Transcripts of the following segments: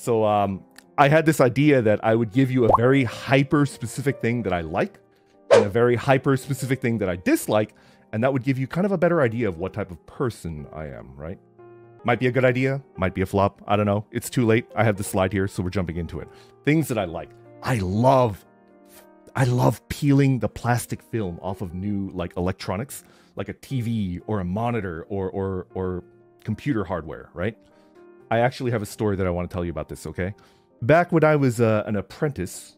So I had this idea that I would give you a very hyper-specific thing that I like and a very hyper-specific thing that I dislike, and that would give you kind of a better idea of what type of person I am, right? Might be a good idea, might be a flop, I don't know. It's too late. I have the slide here, so we're jumping into it. Things that I like. I love peeling the plastic film off of new like electronics, like a TV or a monitor or computer hardware, right? I actually have a story that I want to tell you about this, okay? Back when I was an apprentice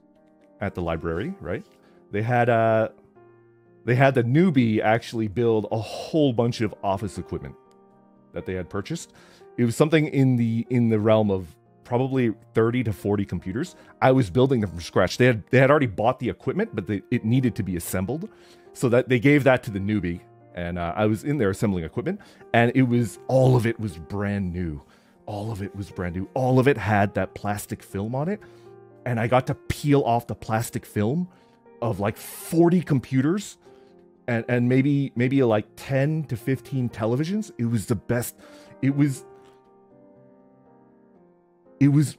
at the library, right? They had the newbie actually build a whole bunch of office equipment that they had purchased. It was something in the realm of probably 30 to 40 computers. I was building them from scratch. They had already bought the equipment, but it needed to be assembled. So that they gave that to the newbie, and I was in there assembling equipment, and all of it was brand new. All of it was brand new. All of it had that plastic film on it, and I got to peel off the plastic film of like 40 computers and maybe like 10 to 15 televisions. It was the best. It was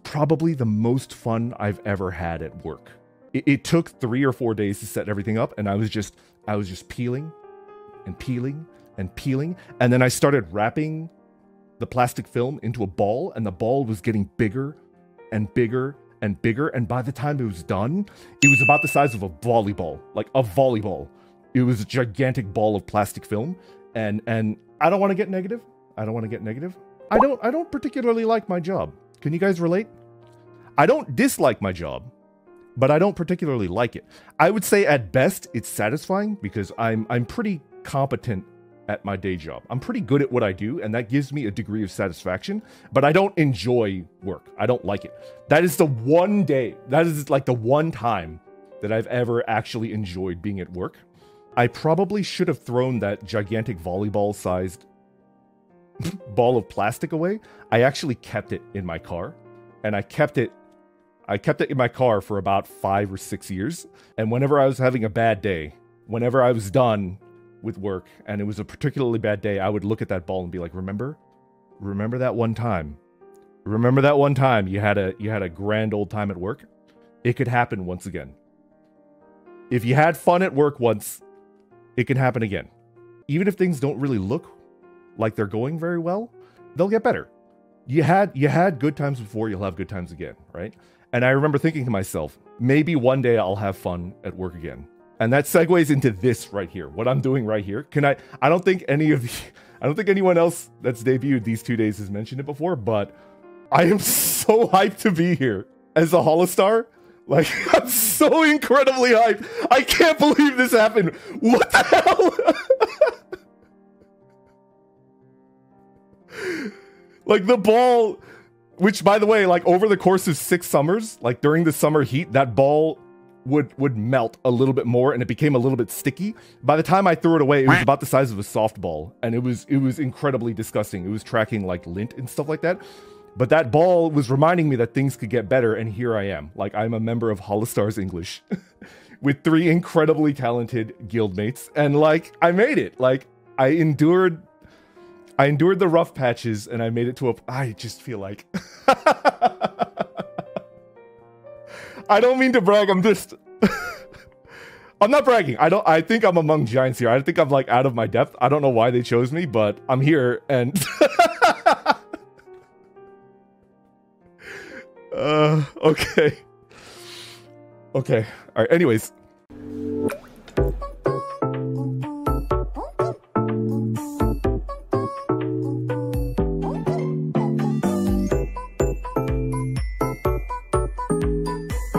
probably the most fun I've ever had at work. It took 3 or 4 days to set everything up, and I was just peeling and peeling and peeling, and then I started wrapping the plastic film into a ball, and the ball was getting bigger and bigger and bigger, and by the time it was done, it was about the size of a volleyball, like a volleyball. It was a gigantic ball of plastic film, and I don't want to get negative. I don't particularly like my job. Can you guys relate? I don't dislike my job, but I don't particularly like it. I would say at best it's satisfying because I'm pretty competent at my day job. I'm pretty good at what I do, and that gives me a degree of satisfaction, but I don't enjoy work. I don't like it. That is the one day, that is like the one time that I've ever actually enjoyed being at work. I probably should have thrown that gigantic volleyball-sized ball of plastic away. I actually kept it in my car, and I kept it in my car for about 5 or 6 years. And whenever I was having a bad day, whenever I was done with work and it was a particularly bad day, I would look at that ball and be like, remember that one time? Remember that one time you had a grand old time at work? It could happen once again. If you had fun at work once, it can happen again. Even if things don't really look like they're going very well, they'll get better. You had good times before, you'll have good times again, right? And I remember thinking to myself, maybe one day I'll have fun at work again. And that segues into this right here. What I'm doing right here. I don't think anyone else that's debuted these 2 days has mentioned it before, but I am so hyped to be here as a Holostar. Like, I'm so incredibly hyped. I can't believe this happened. What the hell? Like the ball, which by the way, like over the course of 6 summers, like during the summer heat, that ball would melt a little bit more and it became a little bit sticky. By the time I threw it away, it was about the size of a softball, and it was incredibly disgusting. It was tracking like lint and stuff like that. But that ball was reminding me that things could get better, and here I am. Like, I'm a member of Holostars English with 3 incredibly talented guildmates, and like I made it. Like I endured the rough patches, and I made it to a. I just feel like. I don't mean to brag. I'm not bragging. I think I'm among giants here. I think I'm like out of my depth. I don't know why they chose me, but I'm here, and. Okay. All right. Anyways,